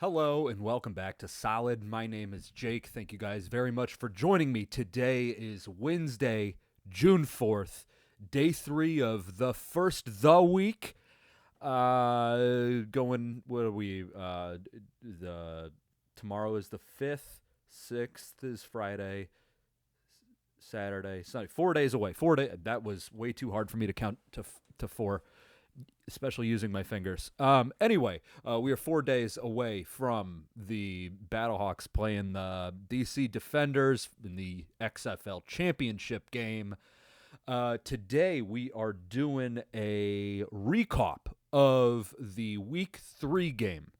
Hello and welcome back to Solid. My name is Jake. Thank you guys very much for joining me. Today is Wednesday, June 4th, day 3 of the first the week. What are we? The Tomorrow is the 5th, 6th is Friday, Saturday, Sunday. 4 days away. 4 days. That was way too hard for me to count to 4, especially using my fingers. Anyway, we are 4 days away from the Battlehawks playing the DC Defenders in the XFL championship game. Today we are doing a ReKawp of the Week 3 game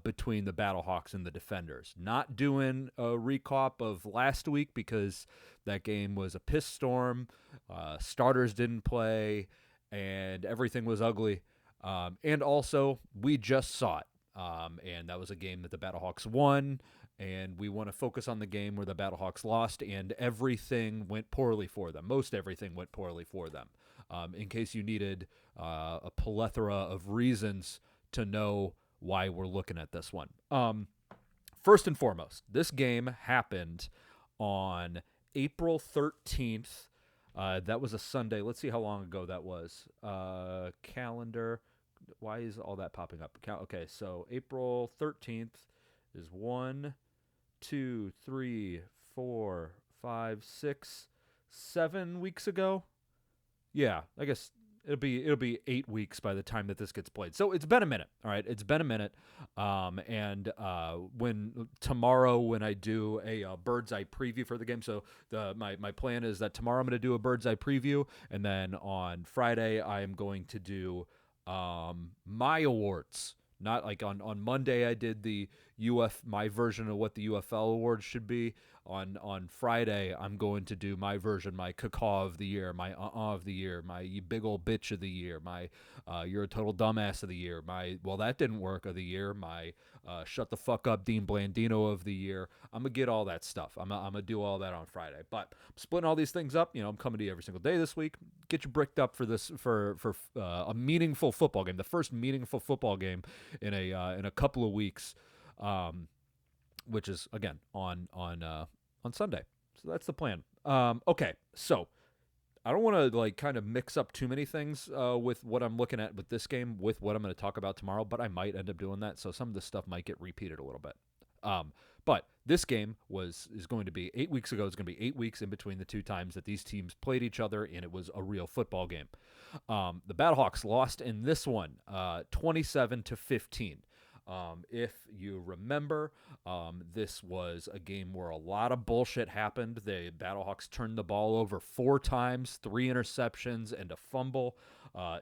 between the Battlehawks and the Defenders. Not doing a ReKawp of last week because that game was a piss storm. Starters didn't play and everything was ugly. And also, we just saw it. And that was a game that the Battlehawks won. And we want to focus on the game where the Battlehawks lost, and everything went poorly for them. Most everything went poorly for them. In case you needed a plethora of reasons to know why we're looking at this one. First and foremost, this game happened on April 13th. That was a Sunday. Let's see how long ago that was. Calendar. Why is all that popping up? Okay, so April 13th is 1, 2, 3, 4, 5, 6, 7 weeks ago. Yeah, I guess it'll be 8 weeks by the time that this gets played. So it's been a minute. All right, it's been a minute. And when I do a bird's eye preview for the game, so my plan is that tomorrow I'm going to do a bird's eye preview, and then on Friday I am going to do my awards. Not like on Monday I did the my version of what the UFL awards should be. On Friday I'm going to do my version, my cacaw of the year, my of the year, my you big old bitch of the year, my you're a total dumbass of the year, my well that didn't work of the year, my shut the fuck up Dean Blandino of the year. I'm gonna get all that stuff. I'm gonna do all that on Friday. But I'm splitting all these things up. I'm coming to you every single day this week. Get you bricked up for this for a meaningful football game, the first meaningful football game in a couple of weeks, which is again on Sunday. So that's the plan. Okay, so I don't want to kind of mix up too many things with what I'm looking at with this game with what I'm going to talk about tomorrow, but I might end up doing that. So some of this stuff might get repeated a little bit. But this game is going to be 8 weeks ago. It's going to be 8 weeks in between the two times that these teams played each other, and it was a real football game. The Battlehawks lost in this one 27-15. If you remember, this was a game where a lot of bullshit happened. The Battlehawks turned the ball over 4 times, 3 interceptions, and a fumble.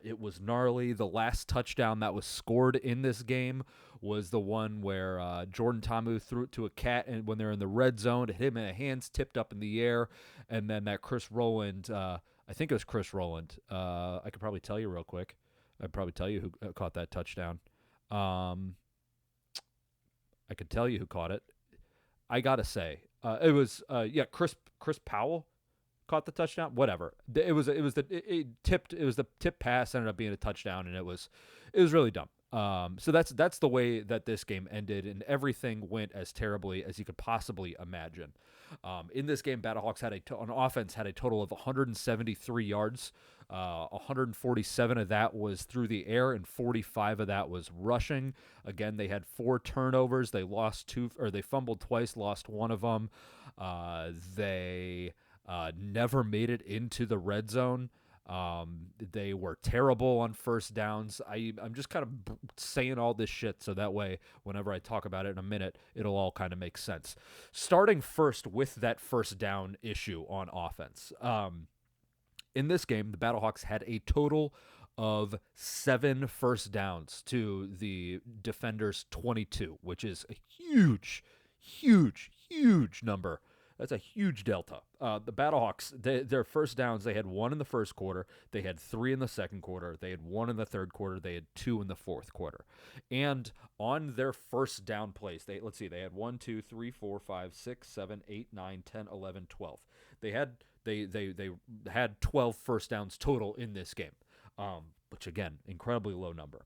It was gnarly. The last touchdown that was scored in this game was the one where Jordan Ta'amu threw it to a cat, and when they're in the red zone, it hit him in the hands, tipped up in the air, and then that Chris Rowland, I think it was Chris Rowland. I could probably tell you real quick. I'd probably tell you who caught that touchdown. I could tell you who caught it. I gotta say, it was Chris Powell caught the touchdown. Whatever. It was the tip pass ended up being a touchdown, and it was really dumb. So that's the way that this game ended, and everything went as terribly as you could possibly imagine. In this game, Battlehawks on offense had a total of 173 yards. 147 of that was through the air, and 45 of that was rushing. Again, they had 4 turnovers. They they fumbled twice, lost one of them. They never made it into the red zone. They were terrible on first downs. I'm just kind of saying all this shit so that way whenever I talk about it in a minute, it'll all kind of make sense. Starting first with that first down issue on offense. In this game, the Battlehawks had a total of 7 first downs to the Defenders' 22, which is a huge, huge, huge number. That's a huge delta. The Battlehawks, their first downs, they had 1 in the first quarter. They had 3 in the second quarter. They had 1 in the third quarter. They had 2 in the fourth quarter. And on their first down plays, they had 1, 2, 3, 4, 5, 6, 7, 8, 9, 10, 11, 12. They had 12 first downs total in this game, which again, incredibly low number.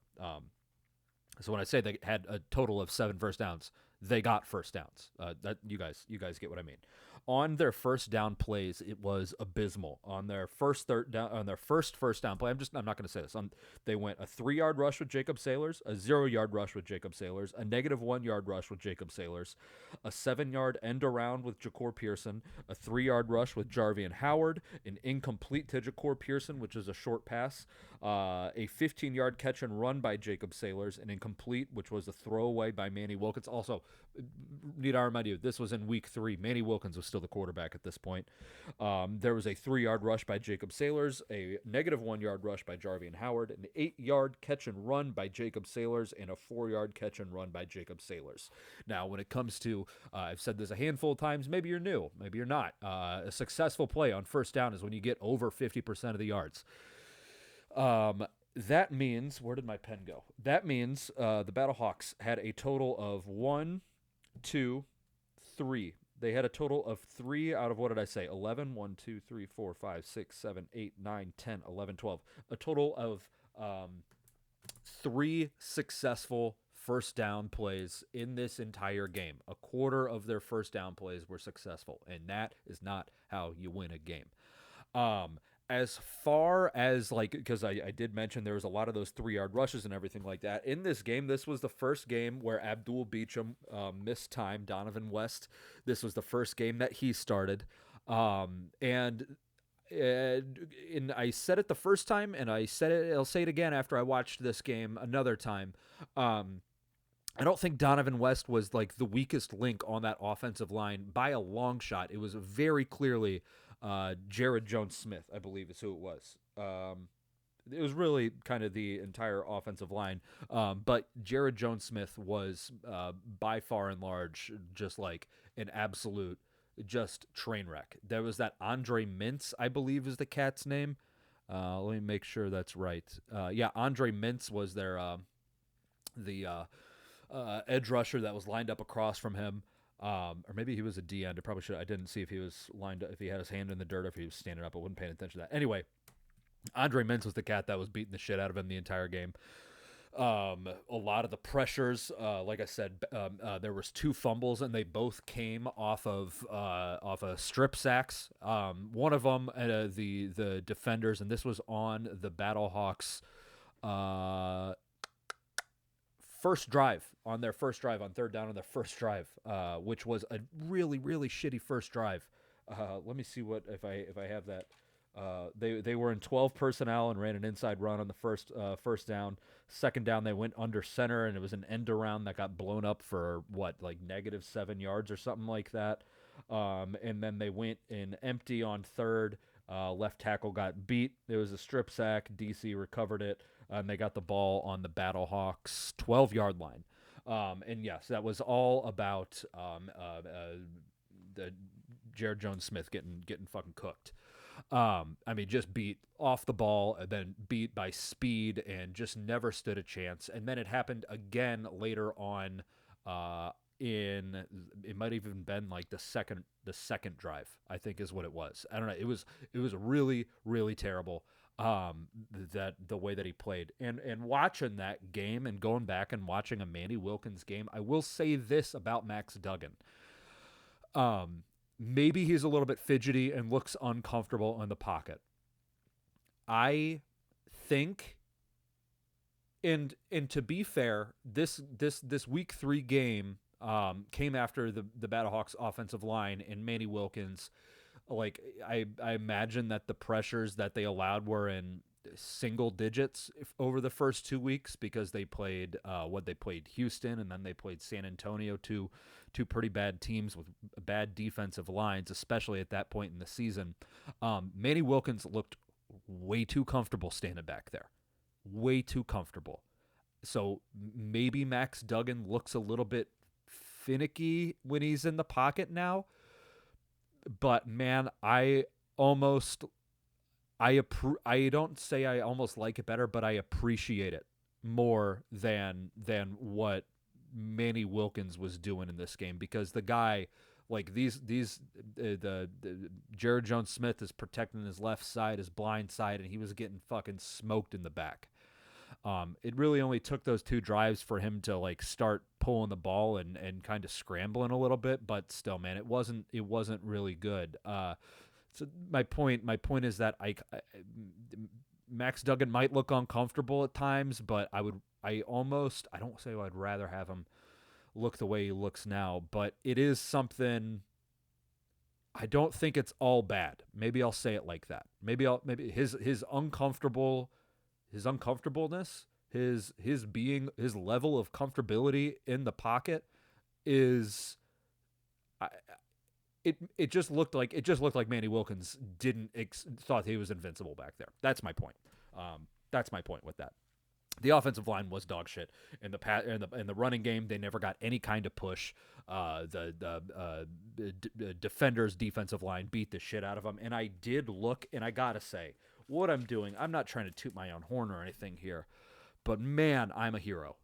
So when I say they had a total of 7 first downs, they got first downs. That you guys get what I mean. On their first down plays, it was abysmal. On their first third down, on their first down play, I'm not going to say this. They went a 3-yard rush with Jacob Sailors, a 0-yard rush with Jacob Sailors, a negative -1-yard rush with Jacob Sailors, a 7-yard end around with Ja'Cour Pearson, a 3-yard rush with Jarvian Howard, an incomplete to Ja'Cour Pearson, which is a short pass, a 15-yard catch and run by Jacob Sailors, an incomplete, which was a throwaway by Manny Wilkins. Also, need I remind you, this was in week 3. Manny Wilkins was still the quarterback at this point. There was a 3-yard rush by Jacob Sailors, a negative -1-yard rush by Jarvian Howard, an 8-yard catch and run by Jacob Sailors, and a 4-yard catch and run by Jacob Sailors. Now, when it comes to, I've said this a handful of times, maybe you're new, maybe you're not. A successful play on first down is when you get over 50% of the yards. That means, where did my pen go? That means the Battlehawks had a total of 1, 2, 3. They had a total of 3 out of, what did I say? 11, 1, 2, 3, 4, 5, 6, 7, 8, 9, 10, 11, 12. A total of 3 successful first down plays in this entire game. A quarter of their first down plays were successful, and that is not how you win a game. As far as, like, because I did mention there was a lot of those 3-yard rushes and everything like that. In this game, this was the first game where Abdul Beecham missed time, Donovan West. This was the first game that he started. And I said it the first time, and I'll say it again after I watched this game another time. I don't think Donovan West was, like, the weakest link on that offensive line by a long shot. It was very clearly Jared Jones-Smith, I believe is who it was. It was really kind of the entire offensive line. But Jared Jones-Smith was by far and large just like an absolute just train wreck. There was that Andre Mintz, I believe is the cat's name. Let me make sure that's right. Yeah, Andre Mintz was the edge rusher that was lined up across from him. Or maybe he was a D end. I probably should. I didn't see if he was lined up, if he had his hand in the dirt, or if he was standing up. I wasn't paying attention to that. Anyway, Andre Mintz was the cat that was beating the shit out of him the entire game. A lot of the pressures, like I said, there was 2 fumbles, and they both came off of strip sacks. One of them, the defenders, and this was on the Battlehawks. First drive, on third down on their first drive, which was a really, really shitty first drive. Let me see what if I have that. They were in 12 personnel and ran an inside run on the first down. Second down, they went under center, and it was an end around that got blown up for negative -7 yards or something like that. And then they went in empty on third. Left tackle got beat. There was a strip sack. DC recovered it. And they got the ball on the Battlehawks 12-yard line. And yes, that was all about the Jared Jones-Smith getting fucking cooked. I mean, just beat off the ball, and then beat by speed, and just never stood a chance. And then it happened again later on. It might have even been like the second drive, I think is what it was. I don't know. It was really, really terrible. That the way that he played, and watching that game and going back and watching a Manny Wilkins game, I will say this about Max Duggan. Maybe he's a little bit fidgety and looks uncomfortable in the pocket. I think, and to be fair, this week 3 game came after the Battlehawks offensive line, and Manny Wilkins, like, I imagine that the pressures that they allowed were in single digits over the first 2 weeks, because they played Houston, and then they played San Antonio, two pretty bad teams with bad defensive lines, especially at that point in the season. Manny Wilkins looked way too comfortable standing back there. Way too comfortable. So maybe Max Duggan looks a little bit finicky when he's in the pocket now. But man, I don't say I almost like it better, but I appreciate it more than what Manny Wilkins was doing in this game, because the guy, like, the Jared Jones-Smith is protecting his left side, his blind side, and he was getting fucking smoked in the back. It really only took those 2 drives for him to like start pulling the ball and kind of scrambling a little bit, but still, man, it wasn't really good. So my point is that Max Duggan might look uncomfortable at times, but I don't say I'd rather have him look the way he looks now, but it is something. I don't think it's all bad. Maybe I'll say it like that. Maybe his uncomfortableness, his level of comfortability in the pocket is I, it just looked like Manny Wilkins didn't thought he was invincible back there. That's my point. That's my point with that. The offensive line was dog shit in the running game. They never got any kind of push. The defenders' defensive line beat the shit out of them. And I did look, and I gotta say, what I'm doing, I'm not trying to toot my own horn or anything here, but man, I'm a hero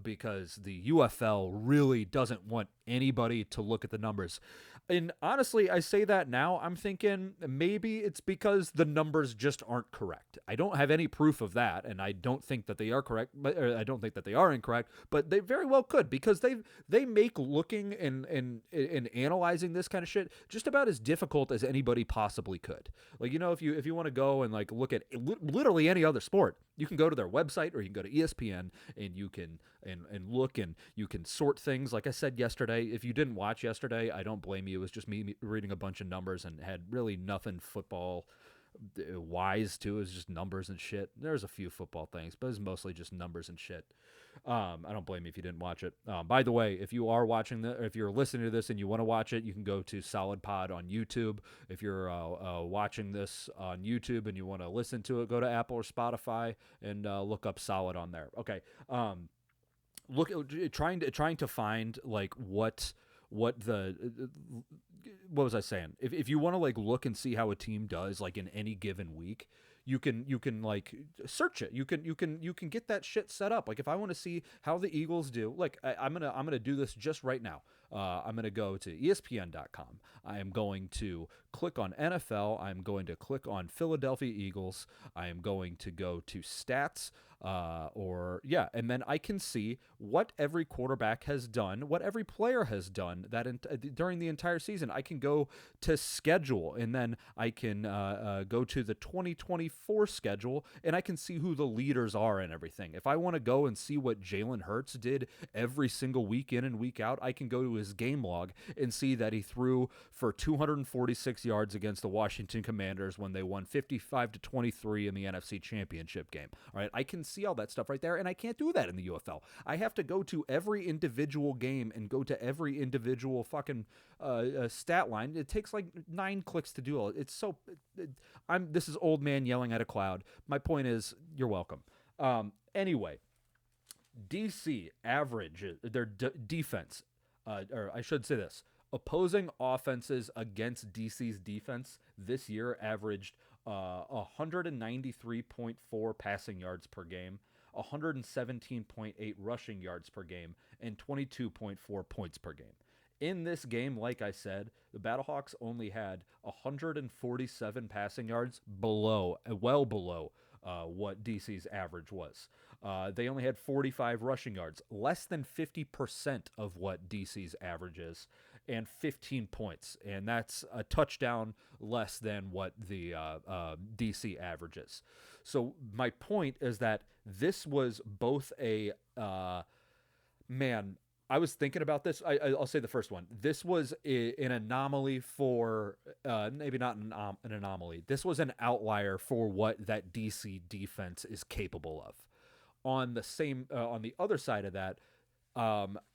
because the UFL really doesn't want anybody to look at the numbers. And honestly, I say that now. I'm thinking maybe it's because the numbers just aren't correct. I don't have any proof of that, and I don't think that they are correct. But I don't think that they are incorrect. But they very well could, because they make looking and analyzing this kind of shit just about as difficult as anybody possibly could. Like, if you want to go and like look at literally any other sport, you can go to their website or you can go to ESPN and you can and look, and you can sort things. Like I said yesterday, if you didn't watch yesterday, I don't blame you. It was just me reading a bunch of numbers and had really nothing football wise to it. It was just numbers and shit. There's a few football things, but it's mostly just numbers and shit. I don't blame you if you didn't watch it. By the way, if you are watching if you're listening to this and you want to watch it, you can go to Solid Pod on YouTube. If you're watching this on YouTube and you want to listen to it, go to Apple or Spotify and look up Solid on there. Okay. Trying to find like what was I saying? If you want to like look and see how a team does like in any given week, you can like search it. You can get that shit set up. Like if I want to see how the Eagles do, like I'm gonna do this just right now. I'm gonna go to ESPN.com. I am going to click on NFL. I'm going to click on Philadelphia Eagles. I am going to go to stats. And then I can see what every quarterback has done, what every player has done during the entire season. I can go to schedule, and then I can go to the 2024 schedule, and I can see who the leaders are and everything. If I want to go and see what Jalen Hurts did every single week in and week out, I can go to his game log and see that he threw for 246 yards against the Washington Commanders when they won 55-23 in the NFC Championship game. All right, I can see all that stuff right there, and I can't do that in the UFL. I have to go to every individual game and go to every individual fucking stat line. It takes like 9 clicks to do all it. It's so this is old man yelling at a cloud. My point is, you're welcome. Anyway, DC average their defense, or I should say this: opposing offenses against DC's defense this year averaged 193.4 passing yards per game, 117.8 rushing yards per game, and 22.4 points per game. In this game, like I said, the Battlehawks only had 147 passing yards well below what DC's average was. They only had 45 rushing yards, less than 50% of what DC's average is, and 15 points. And that's a touchdown less than what the DC averages. So my point is that this was both a man. I was thinking about this. I'll say the first one. This was an anomaly for maybe not an anomaly. This was an outlier for what that DC defense is capable of. On the other side of that,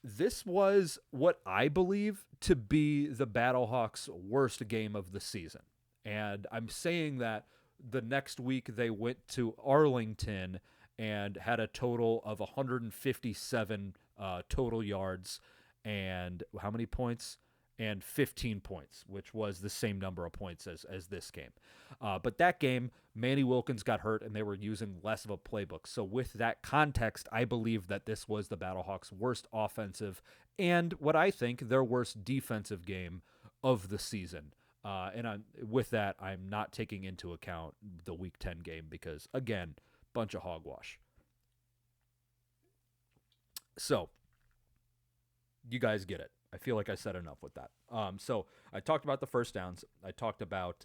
this was what I believe to be the Battlehawks' worst game of the season. And I'm saying that the next week they went to Arlington and had a total of 157 total yards and how many points? And 15 points, which was the same number of points as this game. But that game, Manny Wilkins got hurt, and they were using less of a playbook. So with that context, I believe that this was the Battlehawks' worst offensive and what I think their worst defensive game of the season. With that, I'm not taking into account the Week 10 game because, again, bunch of hogwash. So you guys get it. I feel like I said enough with that. So I talked about the first downs. I um, talked about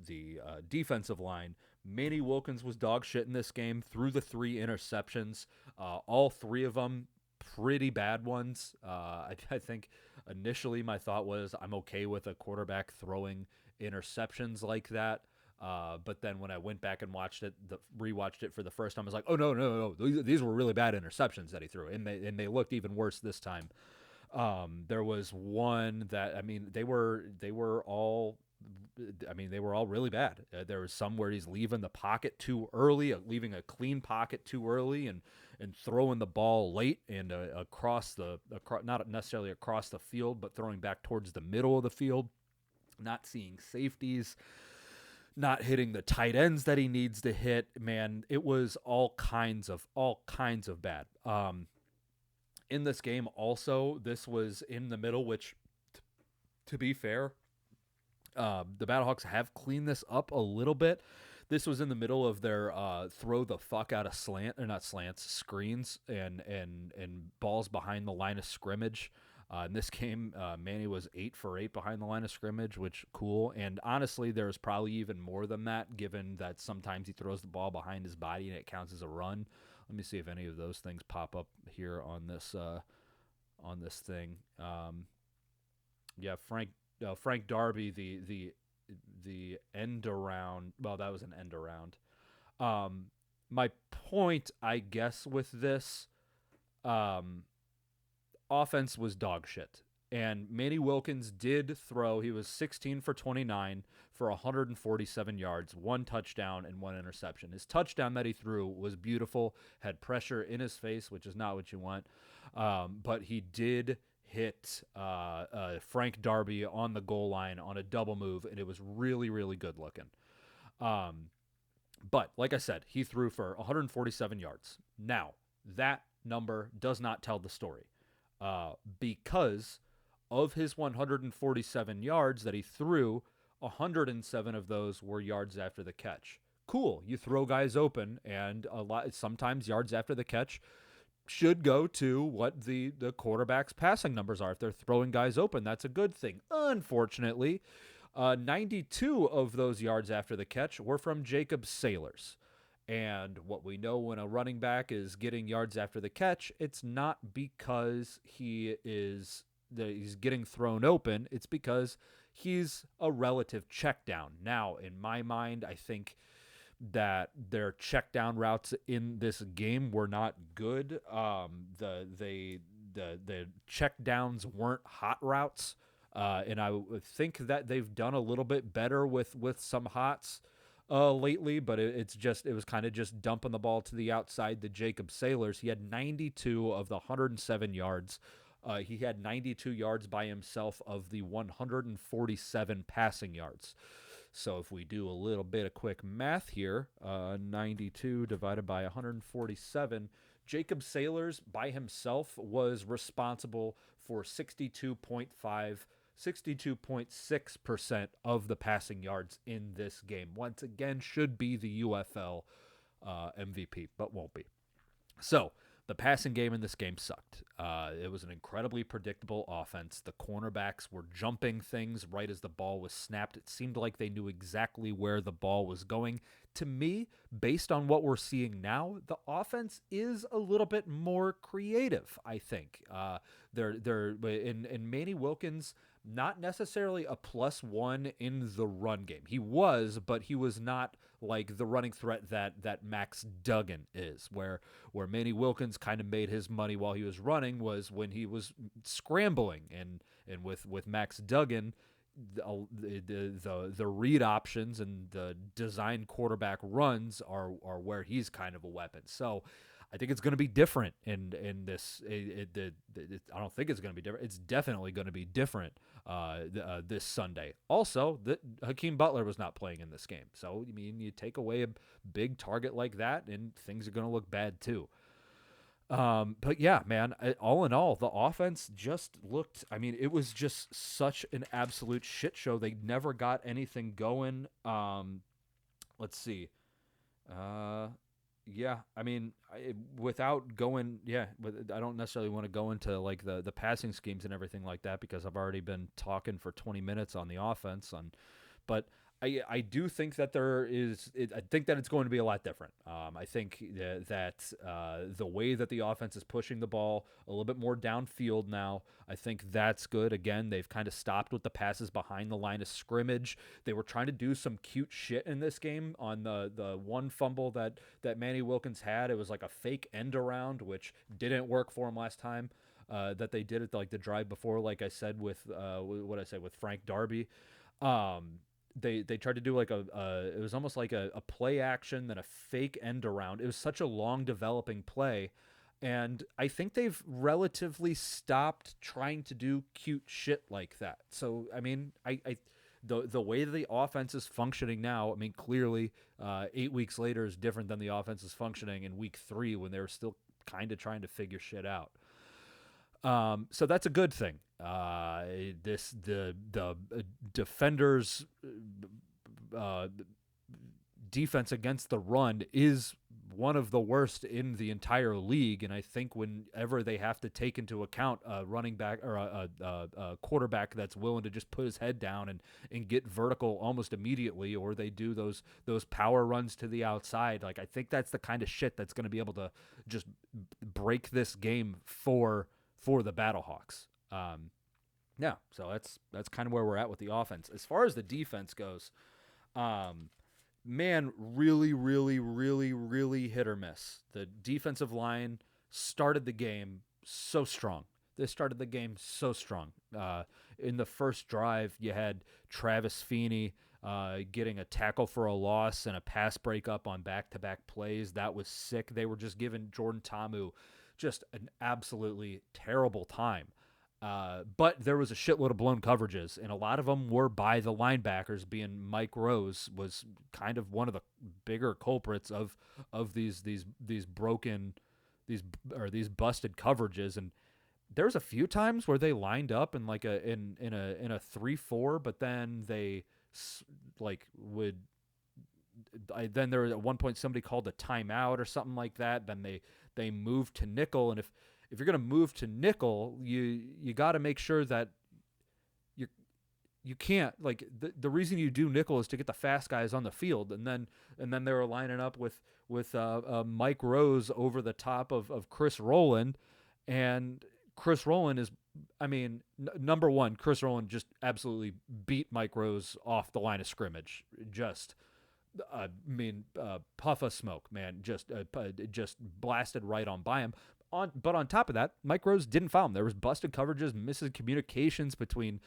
the defensive line. Manny Wilkins was dog shit in this game. Threw the 3 interceptions. All 3 of them pretty bad ones. I think initially my thought was I'm okay with a quarterback throwing interceptions like that. But then when I went back and rewatched it for the first time, I was like, oh no, these were really bad interceptions that he threw, and they looked even worse this time. There was one that they were all really bad. There was some where he's leaving the pocket too early, leaving a clean pocket too early, and throwing the ball late and not necessarily across the field, but throwing back towards the middle of the field. Not seeing safeties, not hitting the tight ends that he needs to hit. Man, it was all kinds of bad. In this game, also, this was in the middle, which, to be fair, the Battlehawks have cleaned this up a little bit. This was in the middle of their throw the fuck out of screens and balls behind the line of scrimmage. In this game, Manny was 8 for 8 behind the line of scrimmage, which cool. And honestly, there was probably even more than that, given that sometimes he throws the ball behind his body and it counts as a run. Let me see if any of those things pop up here on this thing. Yeah, Frank Darby, the end around. Well, that was an end around. My point, I guess, with this offense was dog shit. And Manny Wilkins did throw. He was 16 for 29 for 147 yards, 1 touchdown, and 1 interception. His touchdown that he threw was beautiful, had pressure in his face, which is not what you want. But he did hit Frank Darby on the goal line on a double move, and it was really, really good looking. But like I said, he threw for 147 yards. Now, that number does not tell the story. Because of his 147 yards that he threw, 107 of those were yards after the catch. Cool. You throw guys open, and sometimes yards after the catch should go to what the quarterback's passing numbers are. If they're throwing guys open, that's a good thing. Unfortunately, 92 of those yards after the catch were from Jacob Sailors. And what we know when a running back is getting yards after the catch, it's not because he's getting thrown open. It's because he's a relative check down. Now, in my mind, I think that their check down routes in this game were not good. The check downs weren't hot routes. And I think that they've done a little bit better with some hots lately, but it was kind of just dumping the ball to the outside. The Jacob Sailors, he had 92 of the 107 yards. He had 92 yards by himself of the 147 passing yards. So if we do a little bit of quick math here, 92 divided by 147, Jacob Sailors by himself was responsible for 62.6% of the passing yards in this game. Once again, should be the UFL MVP, but won't be. So the passing game in this game sucked. It was an incredibly predictable offense. The cornerbacks were jumping things right as the ball was snapped. It seemed like they knew exactly where the ball was going. To me, based on what we're seeing now, the offense is a little bit more creative, I think. They're in Manny Wilkins, not necessarily a +1 in the run game. He was, but he was not like the running threat that Max Duggan is, where Manny Wilkins kind of made his money while he was running was when he was scrambling, and with Max Duggan, the read options and the design quarterback runs are where he's kind of a weapon. So I think it's going to be different in this. I don't think it's going to be different. It's definitely going to be different this Sunday. Also, Hakeem Butler was not playing in this game. So, I mean, you take away a big target like that, and things are going to look bad too. But yeah, man, all in all, the offense just looked, I mean, it was just such an absolute shit show. They never got anything going. Let's see. Yeah, I mean, without going, I don't necessarily want to go into like the passing schemes and everything like that because I've already been talking for 20 minutes on the offense but I do think that I think that it's going to be a lot different. I think that the way that the offense is pushing the ball a little bit more downfield now, I think that's good. Again, they've kind of stopped with the passes behind the line of scrimmage. They were trying to do some cute shit in this game on the one fumble that Manny Wilkins had. It was like a fake end around, which didn't work for him last time. That they did it like the drive before, like I said with what I said with Frank Darby. Um, they tried to do like it was almost like a play action then a fake end around. It was such a long developing play, and I think they've relatively stopped trying to do cute shit like that. So I mean, I the way that the offense is functioning now, I mean, clearly 8 weeks later is different than the offense is functioning in week 3 when they were still kind of trying to figure shit out. So that's a good thing. The defenders' uh, defense against the run is one of the worst in the entire league, and I think whenever they have to take into account a running back or a quarterback that's willing to just put his head down and get vertical almost immediately, or they do those power runs to the outside, like I think that's the kind of shit that's going to be able to just break this game for the Battlehawks. Yeah, so that's kind of where we're at with the offense. As far as the defense goes, man, really, really, really, really hit or miss. The defensive line started the game so strong. They started the game so strong. In the first drive, you had Travis Feeney getting a tackle for a loss and a pass breakup on back-to-back plays. That was sick. They were just giving Jordan Ta'amu just an absolutely terrible time. But there was a shitload of blown coverages, and a lot of them were by the linebackers. Being Mike Rose was kind of one of the bigger culprits of these broken these busted coverages. And there's a few times where they lined up in like in a 3-4, but then they like would. Then there was at one point somebody called a timeout or something like that. Then they moved to nickel, and if you're going to move to nickel, you got to make sure that you can't like the reason you do nickel is to get the fast guys on the field, and then they were lining up with Mike Rose over the top of Chris Rowland, and Chris Rowland is, I mean, number one, Chris Rowland just absolutely beat Mike Rose off the line of scrimmage, just. Puff of smoke, man, just blasted right on by him. But on top of that, Mike Rose didn't foul him. There was busted coverages, miscommunications between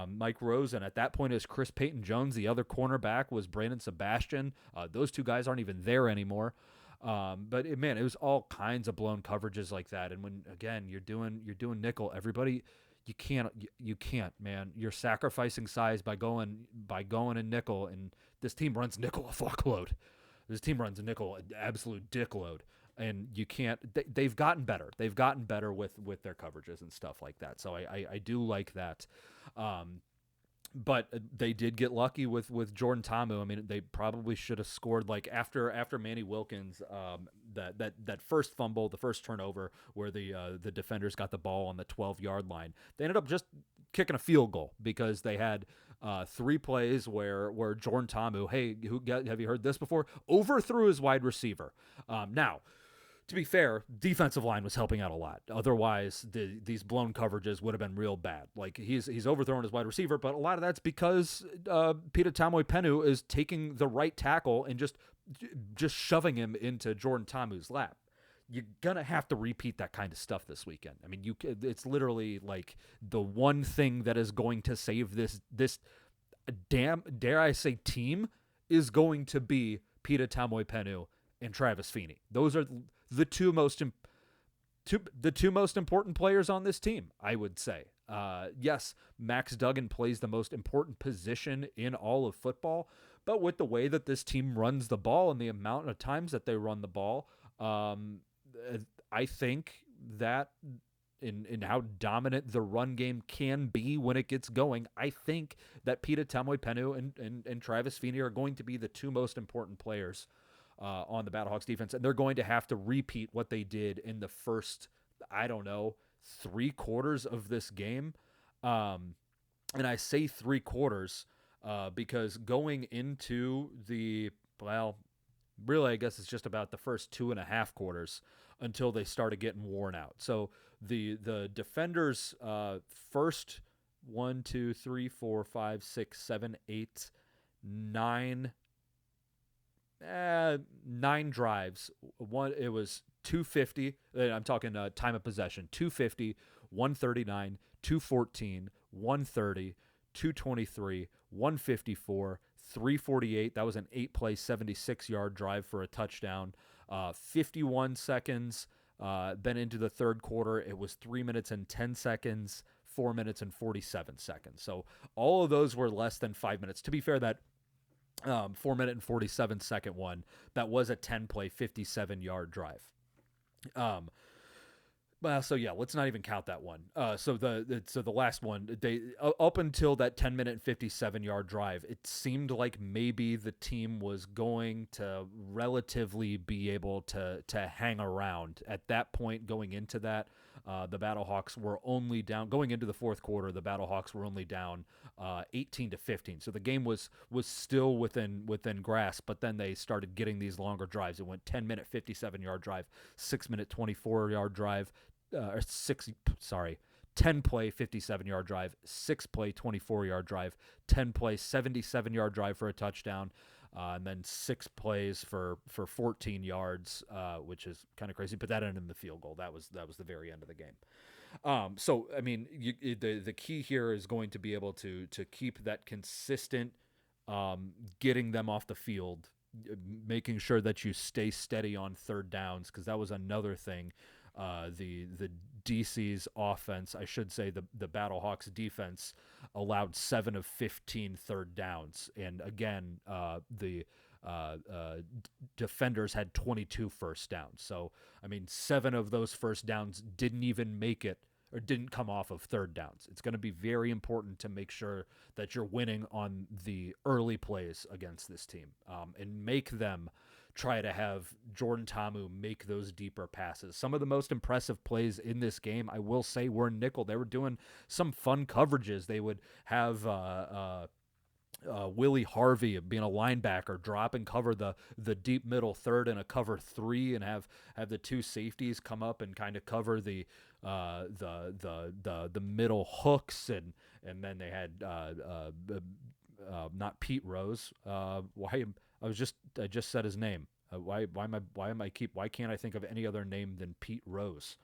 Mike Rose and at that point it was Chris Payton-Jones. The other cornerback was Brandon Sebastian. Those two guys aren't even there anymore. But it was all kinds of blown coverages like that. And when again you're doing nickel, everybody. You can't, man. You're sacrificing size by going in nickel, and this team runs nickel a fuckload. This team runs nickel an absolute dickload, and you can't. They've gotten better. They've gotten better with their coverages and stuff like that. So I do like that. But they did get lucky with Jordan Ta'amu. I mean, they probably should have scored like after Manny Wilkins that first fumble, the first turnover where the defenders got the ball on the 12-yard line. They ended up just kicking a field goal because they had 3 plays where Jordan Ta'amu, hey, have you heard this before? Overthrew his wide receiver. Now, to be fair, defensive line was helping out a lot. Otherwise, these blown coverages would have been real bad. Like he's overthrown his wide receiver, but a lot of that's because Peter Tamoy-Penu is taking the right tackle and just shoving him into Jordan Ta'amu's lap. You're gonna have to repeat that kind of stuff this weekend. I mean, it's literally like the one thing that is going to save this damn, dare I say, team is going to be Peter Tamoy-Penu and Travis Feeney. Those are the two most important players on this team, I would say. Yes, Max Duggan plays the most important position in all of football, but with the way that this team runs the ball and the amount of times that they run the ball, I think that in how dominant the run game can be when it gets going, I think that Peter Tamoy-Penu and Travis Feeney are going to be the two most important players on the Battlehawks defense, and they're going to have to repeat what they did in the first, I don't know, 3/4 of this game. And I say 3/4 because going into well, really, I guess it's just about the first 2.5 quarters until they started getting worn out. So the defenders first 1, 2, 3, 4, 5, 6, 7, 8, 9 9 drives. One, it was 250. I'm talking time of possession. 250, 139, 214, 130, 223, 154, 348. That was an 8-play, 76-yard drive for a touchdown. 51 seconds. Then into the third quarter, it was 3 minutes and 10 seconds, 4 minutes and 47 seconds. So all of those were less than 5 minutes. To be fair, that 4 minute and 47 second one, that was a 10-play, 57-yard drive. Well, so yeah, let's not even count that one. So the last one, they up until that 10-minute and 57-yard drive, it seemed like maybe the team was going to relatively be able to hang around. At that point, going into that, the Battlehawks were only down. Going into the fourth quarter, the Battlehawks were only down 18-15. So the game was still within grasp. But then they started getting these longer drives. It went 10-minute, 57-yard drive, 6-minute, 24-yard drive. 10-play 57-yard drive, 6-play 24-yard drive, 10-play 77-yard drive for a touchdown, and then 6 plays for 14 yards, which is kind of crazy. But that ended in the field goal. That was the very end of the game. So I mean, the key here is going to be able to keep that consistent, getting them off the field, making sure that you stay steady on third downs, because that was another thing. The DC's offense, I should say the Battlehawks defense, allowed 7 of 15 third downs. And again, the defenders had 22 first downs. So, I mean, 7 of those first downs didn't even make it or didn't come off of third downs. It's going to be very important to make sure that you're winning on the early plays against this team, and make them try to have Jordan Ta'amu make those deeper passes. Some of the most impressive plays in this game, I will say, were nickel. They were doing some fun coverages. They would have Willie Harvey being a linebacker drop and cover the deep middle third in a cover 3, and have the two safeties come up and kind of cover the middle hooks, and then they had not Pete Rose. I just said his name. Why can't I think of any other name than Pete Rose?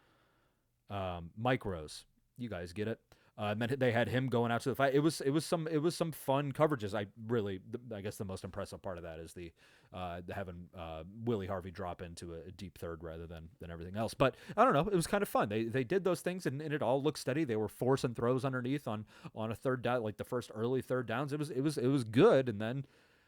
Mike Rose. You guys get it. And then they had him going out to the fight. It was some fun coverages. I guess the most impressive part of that is the having Willie Harvey drop into a deep third rather than everything else. But I don't know, it was kind of fun. They did those things, and it all looked steady. They were forcing throws underneath on a third down, like the first early third downs. It was good, and then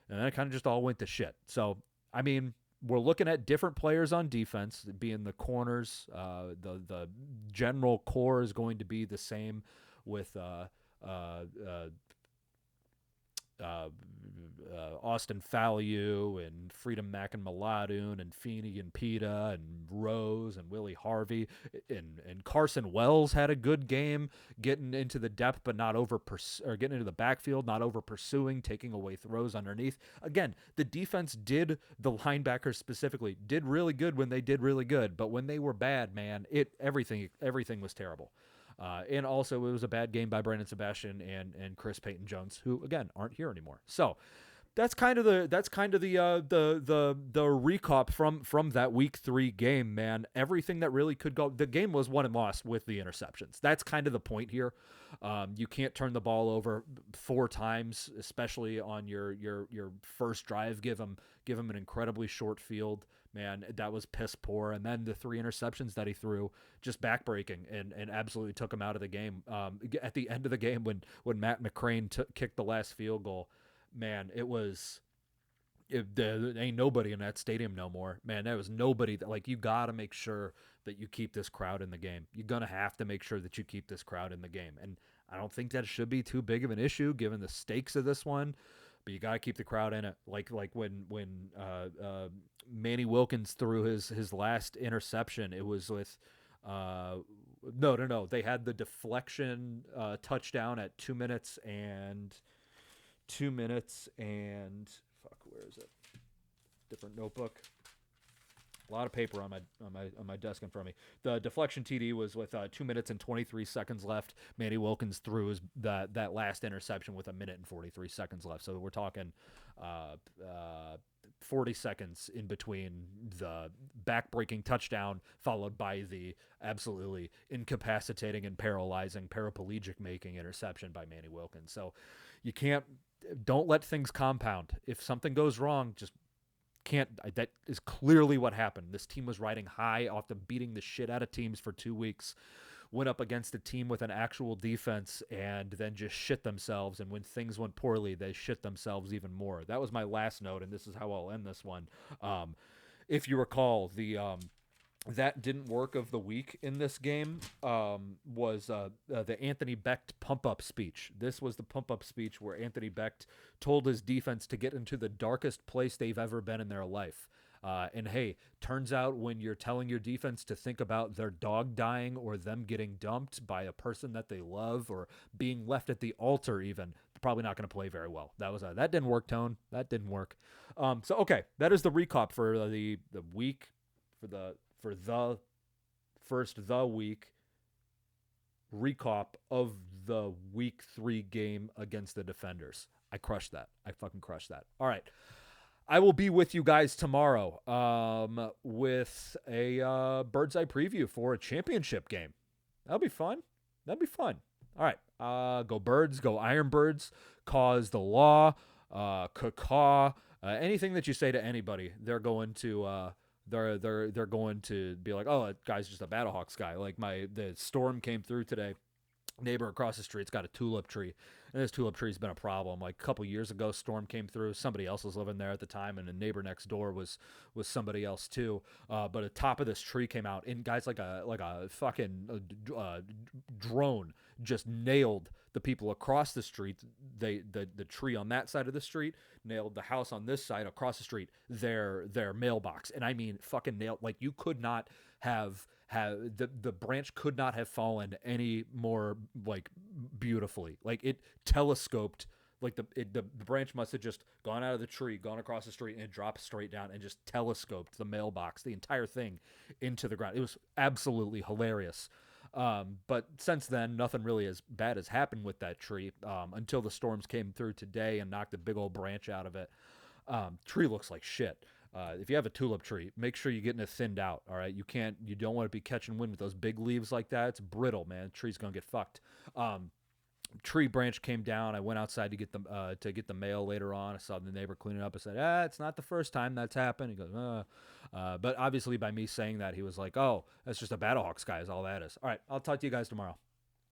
it kind of just all went to shit. So I mean, we're looking at different players on defense, being the corners. The general core is going to be the same with Austin Faliu and Freedom Mack and Maladoon and Feeney and Pita and Rose and Willie Harvey and Carson Wells had a good game, getting into the depth but not getting into the backfield, not over pursuing, taking away throws underneath. Again, the defense the linebackers specifically did really good when they did really good, but when they were bad, man, everything was terrible. And also, it was a bad game by Brandon Sebastian and Chris Payton-Jones, who again aren't here anymore. So that's kind of the ReKawp from that Week 3 game, man. Everything that really could go. The game was won and lost with the interceptions. That's kind of the point here. You can't turn the ball over 4 times, especially on your first drive. Give them an incredibly short field. Man, that was piss poor. And then the 3 interceptions that he threw, just backbreaking and absolutely took him out of the game. At the end of the game, when Matt McCrane kicked the last field goal, man, there ain't nobody in that stadium no more. Man, there was nobody. You got to make sure that you keep this crowd in the game. You're going to have to make sure that you keep this crowd in the game. And I don't think that should be too big of an issue given the stakes of this one. But you got to keep the crowd in it. Like when Manny Wilkins threw his last interception. It was with no. They had the deflection touchdown at 2 minutes and fuck, where is it? Different notebook. A lot of paper on my desk in front of me. The deflection TD was with 2 minutes and 23 seconds left. Manny Wilkins threw that last interception with 1 minute and 43 seconds left. So we're talking 40 seconds in between the back-breaking touchdown followed by the absolutely incapacitating and paralyzing, paraplegic-making interception by Manny Wilkins. So don't let things compound. If something goes wrong, just that is clearly what happened. This team was riding high off the beating the shit out of teams for 2 weeks, went up against a team with an actual defense, and then just shit themselves. And when things went poorly, they shit themselves even more. That was my last note, and this is how I'll end this one. If you recall, that didn't work of the week in this game was the Anthony Becht pump-up speech. This was the pump-up speech where Anthony Becht told his defense to get into the darkest place they've ever been in their life. And hey, turns out when you're telling your defense to think about their dog dying or them getting dumped by a person that they love or being left at the altar even, they're probably not going to play very well. That didn't work, Tone. That didn't work. So, okay, that is the ReKawp for the week, for the week ReKawp of the week 3 game against the Defenders. I crushed that. I fucking crushed that. All right. I will be with you guys tomorrow with a bird's eye preview for a championship game. That'll be fun. All right. Go Birds. Go Ironbirds. Cause the law. Caw. Anything that you say to anybody, they're going to they're going to be like, oh, that guy's just a Battlehawks guy. Like the storm came through today. Neighbor across the street's got a tulip tree, and this tulip tree's been a problem. Like a couple years ago, storm came through. Somebody else was living there at the time, and the neighbor next door was somebody else too. But the top of this tree came out, and guys like a fucking drone just nailed the people across the street. The tree on that side of the street nailed the house on this side across the street. Their mailbox, and I mean fucking nailed. Like you could not have the branch could not have fallen any more like beautifully. Like it telescoped. Like the branch must have just gone out of the tree, gone across the street, and it dropped straight down and just telescoped the mailbox, the entire thing, into the ground. It was absolutely hilarious. But since then, nothing really as bad has happened with that tree until the storms came through today and knocked a big old branch out of it. Tree looks like shit. If you have a tulip tree, make sure you're getting it thinned out. All right, you don't want to be catching wind with those big leaves like that. It's brittle, man. The tree's gonna get fucked. Tree branch came down. I went outside to get the mail later on. I saw the neighbor cleaning up. I said, it's not the first time that's happened. He goes, but obviously by me saying that, he was like, oh, that's just a Battlehawks guy is all that is. All right, I'll talk to you guys tomorrow.